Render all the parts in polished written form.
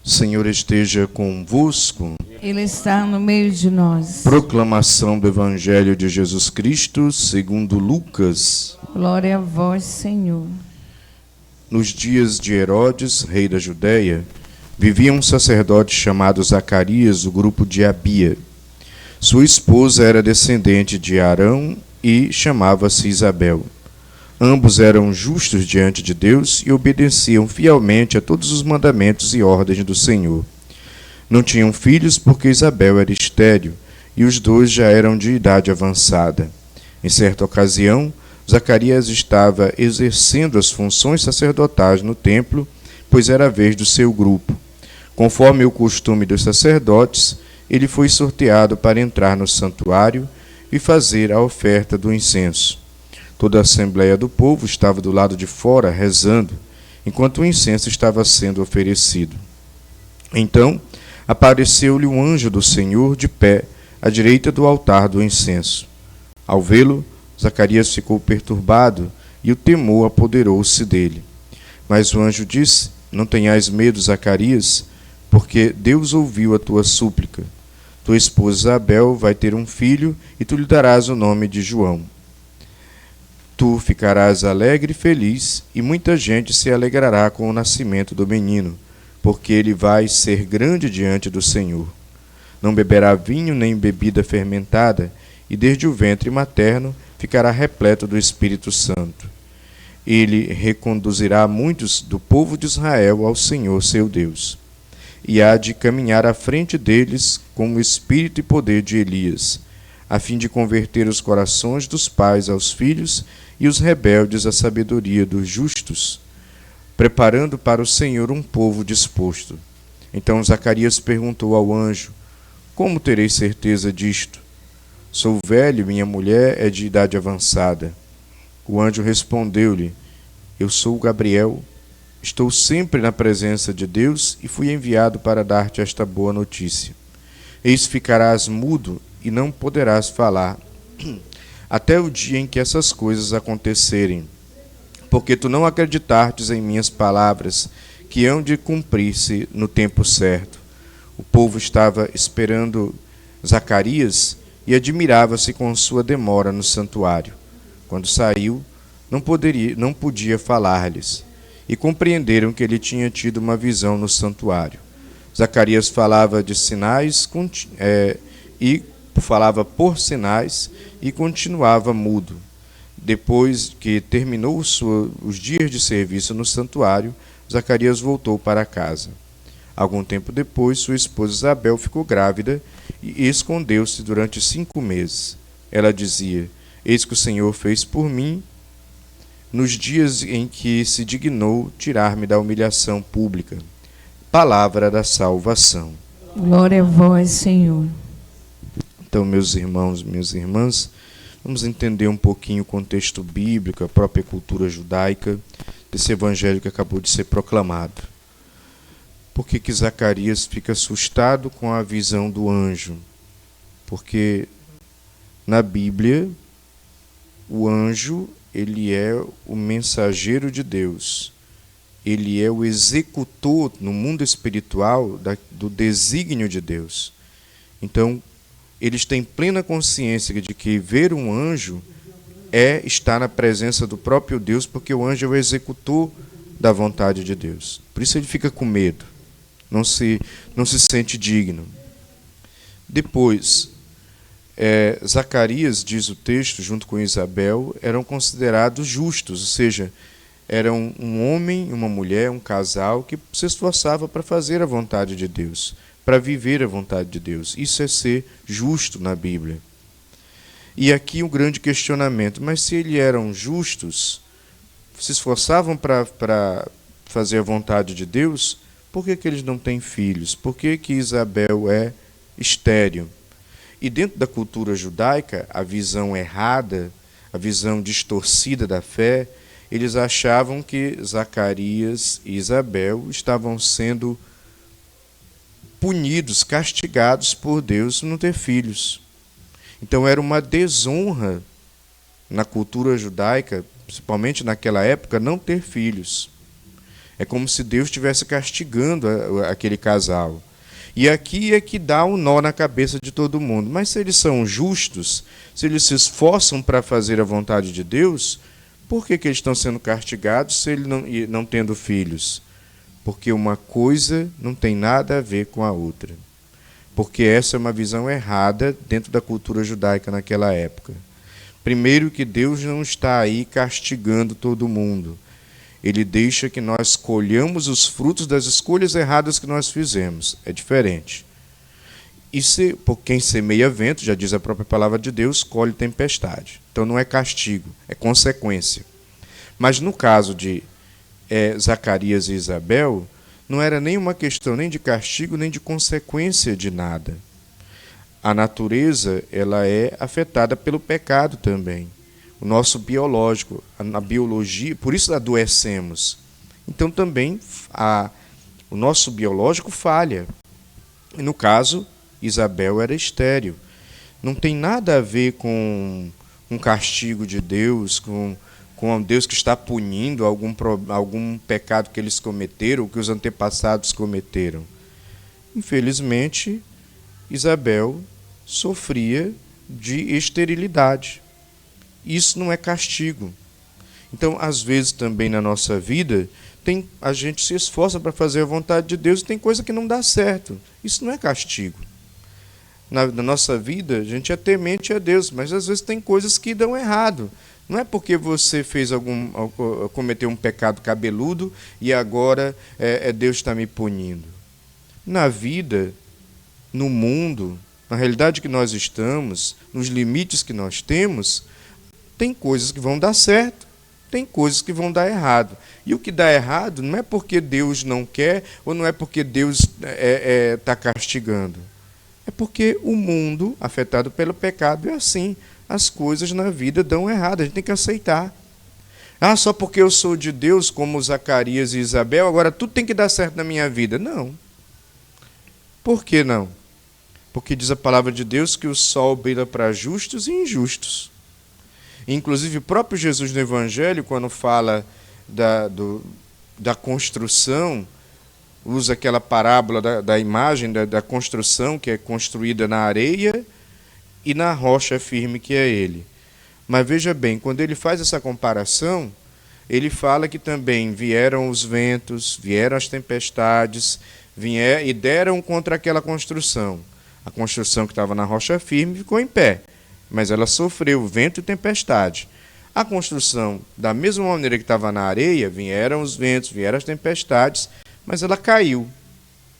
Senhor esteja convosco. Ele está no meio de nós. Proclamação do Evangelho de Jesus Cristo segundo Lucas. Glória a vós, Senhor. Nos dias de Herodes, rei da Judéia, vivia um sacerdote chamado Zacarias, do grupo de Abia. Sua esposa era descendente de Arão e chamava-se Isabel. Ambos eram justos diante de Deus e obedeciam fielmente a todos os mandamentos e ordens do Senhor. Não tinham filhos porque Isabel era estéril e os dois já eram de idade avançada. Em certa ocasião, Zacarias estava exercendo as funções sacerdotais no templo, pois era a vez do seu grupo. Conforme o costume dos sacerdotes, ele foi sorteado para entrar no santuário e fazer a oferta do incenso. Toda a assembleia do povo estava do lado de fora rezando, enquanto o incenso estava sendo oferecido. Então, apareceu-lhe um anjo do Senhor de pé, à direita do altar do incenso. Ao vê-lo, Zacarias ficou perturbado e o temor apoderou-se dele. Mas o anjo disse: Não tenhais medo, Zacarias, porque Deus ouviu a tua súplica. Tua esposa Isabel vai ter um filho e tu lhe darás o nome de João. Tu ficarás alegre e feliz, e muita gente se alegrará com o nascimento do menino, porque ele vai ser grande diante do Senhor. Não beberá vinho nem bebida fermentada, e desde o ventre materno ficará repleto do Espírito Santo. Ele reconduzirá muitos do povo de Israel ao Senhor seu Deus, e há de caminhar à frente deles com o espírito e poder de Elias, a fim de converter os corações dos pais aos filhos e os rebeldes à sabedoria dos justos, preparando para o Senhor um povo disposto. Então Zacarias perguntou ao anjo: Como terei certeza disto? Sou velho e minha mulher é de idade avançada. O anjo respondeu-lhe: Eu sou Gabriel, estou sempre na presença de Deus e fui enviado para dar-te esta boa notícia. Eis ficarás mudo e não poderás falar, até o dia em que essas coisas acontecerem, porque tu não acreditastes em minhas palavras, que hão de cumprir-se no tempo certo. O povo estava esperando Zacarias e admirava-se com sua demora no santuário. Quando saiu, não podia falar-lhes, e compreenderam que ele tinha tido uma visão no santuário. Zacarias falava de sinais falava por sinais e continuava mudo. Depois que terminou os dias de serviço no santuário, Zacarias voltou para casa. Algum tempo depois, sua esposa Isabel ficou grávida e escondeu-se durante 5 meses. Ela dizia: Eis que o Senhor fez por mim nos dias em que se dignou tirar-me da humilhação pública. Palavra da salvação. Glória a vós, Senhor. Então, meus irmãos, minhas irmãs, vamos entender um pouquinho o contexto bíblico, a própria cultura judaica desse evangelho que acabou de ser proclamado. Por que Zacarias fica assustado com a visão do anjo? Porque na Bíblia, o anjo, ele é o mensageiro de Deus. Ele é o executor no mundo espiritual do desígnio de Deus. Então, eles têm plena consciência de que ver um anjo é estar na presença do próprio Deus, porque o anjo é o executor da vontade de Deus. Por isso ele fica com medo, não se sente digno. Depois, Zacarias, diz o texto, junto com Isabel, eram considerados justos, ou seja, eram um homem e uma mulher, um casal que se esforçava para fazer a vontade de Deus, para viver a vontade de Deus. Isso é ser justo na Bíblia. E aqui um grande questionamento: mas se eles eram justos, se esforçavam para fazer a vontade de Deus, por que eles não têm filhos? Por que Isabel é estéril? E dentro da cultura judaica, a visão errada, a visão distorcida da fé, eles achavam que Zacarias e Isabel estavam sendo punidos, castigados por Deus por não ter filhos. Então era uma desonra na cultura judaica, principalmente naquela época, não ter filhos. É como se Deus estivesse castigando aquele casal. E aqui é que dá um nó na cabeça de todo mundo. Mas se eles são justos, se eles se esforçam para fazer a vontade de Deus, por que eles estão sendo castigados se eles não tendo filhos? Porque uma coisa não tem nada a ver com a outra. Porque essa é uma visão errada dentro da cultura judaica naquela época. Primeiro, que Deus não está aí castigando todo mundo. Ele deixa que nós colhamos os frutos das escolhas erradas que nós fizemos. É diferente. E por quem semeia vento, já diz a própria palavra de Deus, colhe tempestade. Então não é castigo, é consequência. Mas no caso de Zacarias e Isabel, não era nenhuma questão nem de castigo, nem de consequência de nada. A natureza, ela é afetada pelo pecado também. O nosso biológico, a biologia, por isso adoecemos. Então também o nosso biológico falha. E no caso, Isabel era estéril. Não tem nada a ver com um castigo de Deus, com Deus que está punindo algum pecado que eles cometeram, ou que os antepassados cometeram. Infelizmente, Isabel sofria de esterilidade. Isso não é castigo. Então, às vezes também na nossa vida, a gente se esforça para fazer a vontade de Deus e tem coisa que não dá certo. Isso não é castigo. Na nossa vida, a gente é temente a Deus, mas às vezes tem coisas que dão errado. Não é porque você cometeu um pecado cabeludo e agora Deus está me punindo. Na vida, no mundo, na realidade que nós estamos, nos limites que nós temos, tem coisas que vão dar certo, tem coisas que vão dar errado. E o que dá errado não é porque Deus não quer ou não é porque Deus está castigando. É porque o mundo, afetado pelo pecado, é assim. As coisas na vida dão errado, a gente tem que aceitar. Só porque eu sou de Deus, como Zacarias e Isabel, agora tudo tem que dar certo na minha vida. Não. Por que não? Porque diz a palavra de Deus que o sol brilha para justos e injustos. Inclusive, o próprio Jesus no Evangelho, quando fala da construção, usa aquela parábola da imagem da construção, que é construída na areia e na rocha firme que é ele. Mas veja bem, quando ele faz essa comparação, ele fala que também vieram os ventos, vieram as tempestades, e deram contra aquela construção. A construção que estava na rocha firme ficou em pé, mas ela sofreu vento e tempestade. A construção, da mesma maneira que estava na areia, vieram os ventos, vieram as tempestades, mas ela caiu,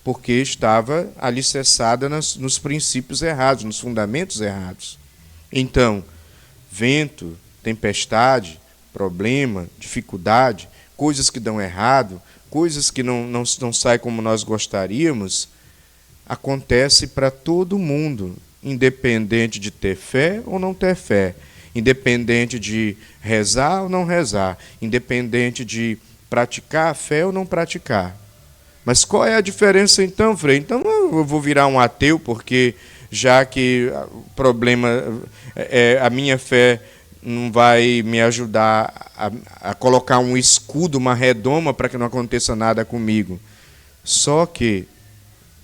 porque estava alicerçada nos princípios errados, nos fundamentos errados. Então, vento, tempestade, problema, dificuldade, coisas que dão errado, coisas que não saem como nós gostaríamos, acontece para todo mundo, independente de ter fé ou não ter fé, independente de rezar ou não rezar, independente de praticar a fé ou não praticar. Mas qual é a diferença então, Frei? Então eu vou virar um ateu, porque já que o problema a minha fé não vai me ajudar a colocar um escudo, uma redoma para que não aconteça nada comigo. Só que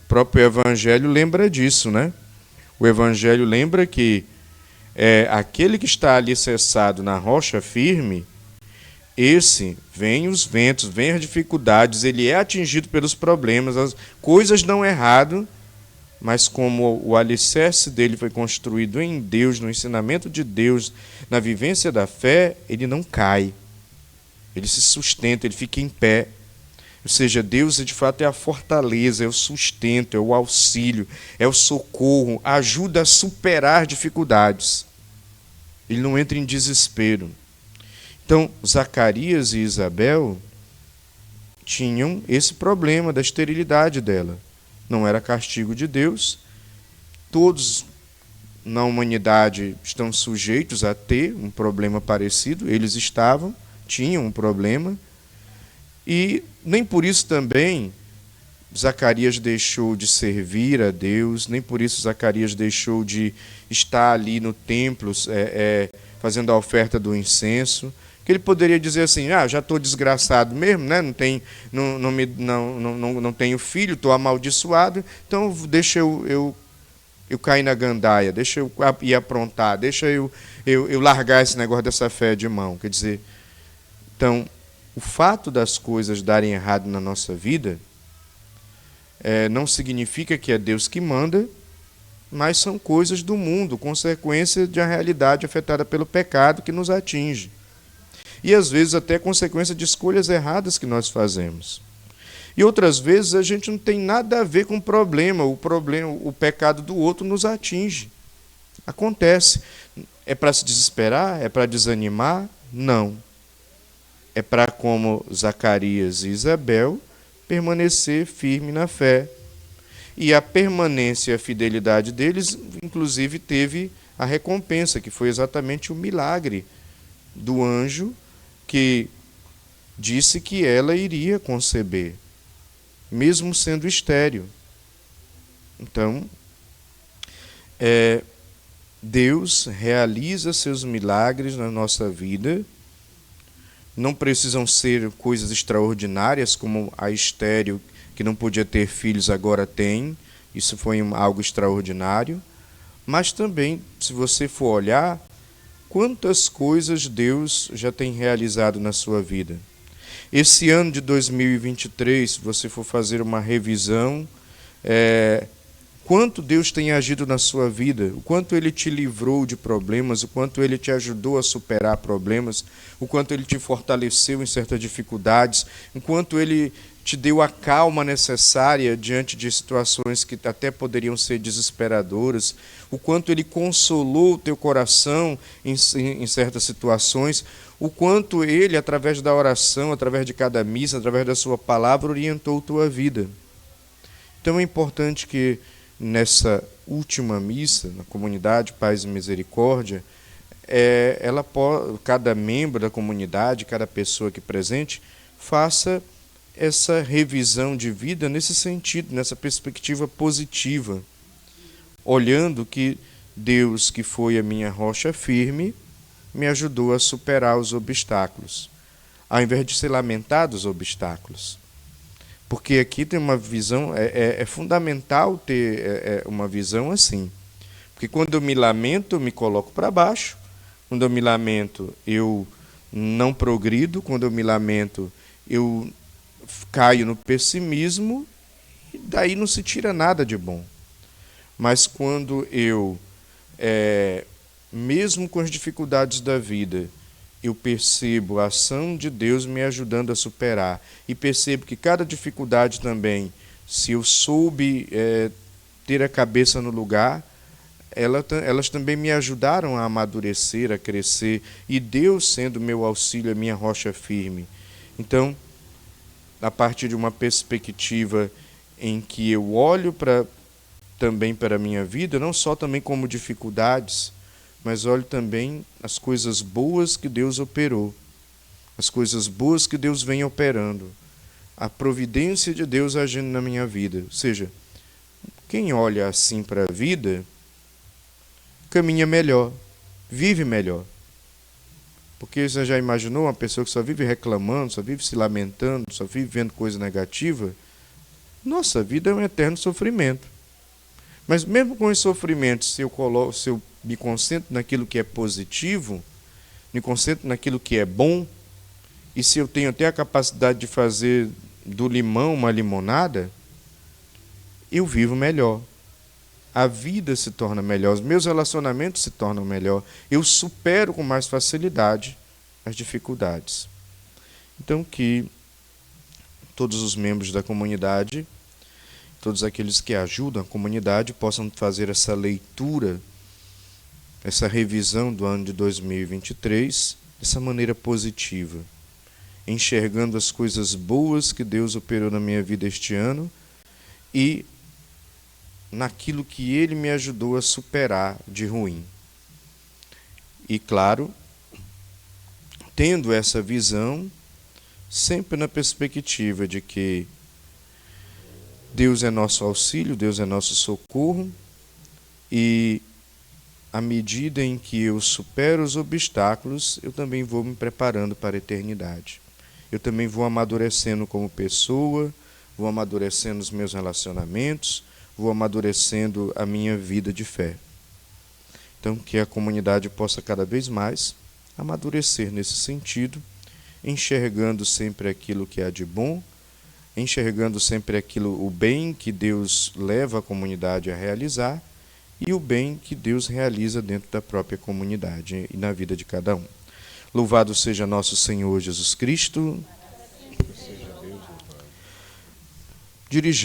o próprio Evangelho lembra disso, né? O Evangelho lembra que aquele que está alicerçado na rocha firme, esse vem os ventos, vem as dificuldades, ele é atingido pelos problemas, as coisas dão errado, mas como o alicerce dele foi construído em Deus, no ensinamento de Deus, na vivência da fé, ele não cai. Ele se sustenta, ele fica em pé. Ou seja, Deus de fato é a fortaleza, é o sustento, é o auxílio, é o socorro, ajuda a superar dificuldades. Ele não entra em desespero. Então, Zacarias e Isabel tinham esse problema da esterilidade dela. Não era castigo de Deus. Todos na humanidade estão sujeitos a ter um problema parecido. Eles tinham um problema. E nem por isso também Zacarias deixou de servir a Deus, nem por isso Zacarias deixou de estar ali no templo fazendo a oferta do incenso. Que ele poderia dizer assim, já estou desgraçado mesmo, né? Não tenho filho, estou amaldiçoado, então deixa eu cair na gandaia, deixa eu ir aprontar, deixa eu largar esse negócio dessa fé de mão. Quer dizer, então, o fato das coisas darem errado na nossa vida não significa que é Deus que manda, mas são coisas do mundo, consequência de uma realidade afetada pelo pecado que nos atinge. E às vezes até consequência de escolhas erradas que nós fazemos. E outras vezes a gente não tem nada a ver com o problema, o pecado do outro nos atinge. Acontece. É para se desesperar? É para desanimar? Não. É para, como Zacarias e Isabel, permanecer firme na fé. E a permanência e a fidelidade deles, inclusive, teve a recompensa, que foi exatamente o milagre do anjo que disse que ela iria conceber, mesmo sendo estéril. Então, Deus realiza seus milagres na nossa vida. Não precisam ser coisas extraordinárias, como a estéril, que não podia ter filhos, agora tem. Isso foi algo extraordinário. Mas também, se você for olhar, quantas coisas Deus já tem realizado na sua vida. Esse ano de 2023, se você for fazer uma revisão, quanto Deus tem agido na sua vida, o quanto Ele te livrou de problemas, o quanto Ele te ajudou a superar problemas, o quanto Ele te fortaleceu em certas dificuldades, o quanto Ele te deu a calma necessária diante de situações que até poderiam ser desesperadoras, o quanto Ele consolou o teu coração em certas situações, o quanto Ele, através da oração, através de cada missa, através da sua palavra, orientou a tua vida. Então é importante que nessa última missa, na comunidade Paz e Misericórdia, cada membro da comunidade, cada pessoa aqui presente, faça essa revisão de vida nesse sentido, nessa perspectiva positiva, olhando que Deus, que foi a minha rocha firme, me ajudou a superar os obstáculos, ao invés de se lamentar dos obstáculos. Porque aqui tem uma visão, é fundamental ter uma visão assim. Porque quando eu me lamento, eu me coloco para baixo. Quando eu me lamento, eu não progrido. Quando eu me lamento, eu caio no pessimismo. E daí não se tira nada de bom. Mas quando eu, mesmo com as dificuldades da vida, eu percebo a ação de Deus me ajudando a superar. E percebo que cada dificuldade também, se eu soube ter a cabeça no lugar, elas também me ajudaram a amadurecer, a crescer. E Deus sendo meu auxílio, a minha rocha firme. Então, a partir de uma perspectiva em que eu olho também para a minha vida, não só também como dificuldades, mas olho também as coisas boas que Deus operou, as coisas boas que Deus vem operando, a providência de Deus agindo na minha vida. Ou seja, quem olha assim para a vida, caminha melhor, vive melhor. Porque você já imaginou uma pessoa que só vive reclamando, só vive se lamentando, só vive vendo coisa negativa? Nossa, a vida é um eterno sofrimento. Mas mesmo com os sofrimentos, se eu me concentro naquilo que é positivo, me concentro naquilo que é bom, e se eu tenho até a capacidade de fazer do limão uma limonada, eu vivo melhor. A vida se torna melhor, os meus relacionamentos se tornam melhor, eu supero com mais facilidade as dificuldades. Então, que todos os membros da comunidade, todos aqueles que ajudam a comunidade, possam fazer essa leitura, essa revisão do ano de 2023, dessa maneira positiva, enxergando as coisas boas que Deus operou na minha vida este ano e naquilo que Ele me ajudou a superar de ruim. E, claro, tendo essa visão, sempre na perspectiva de que Deus é nosso auxílio, Deus é nosso socorro, e à medida em que eu supero os obstáculos, eu também vou me preparando para a eternidade. Eu também vou amadurecendo como pessoa, vou amadurecendo os meus relacionamentos, vou amadurecendo a minha vida de fé. Então, que a comunidade possa cada vez mais amadurecer nesse sentido, enxergando sempre aquilo que há de bom, enxergando sempre o bem que Deus leva a comunidade a realizar e o bem que Deus realiza dentro da própria comunidade e na vida de cada um. Louvado seja nosso Senhor Jesus Cristo. Dirijamos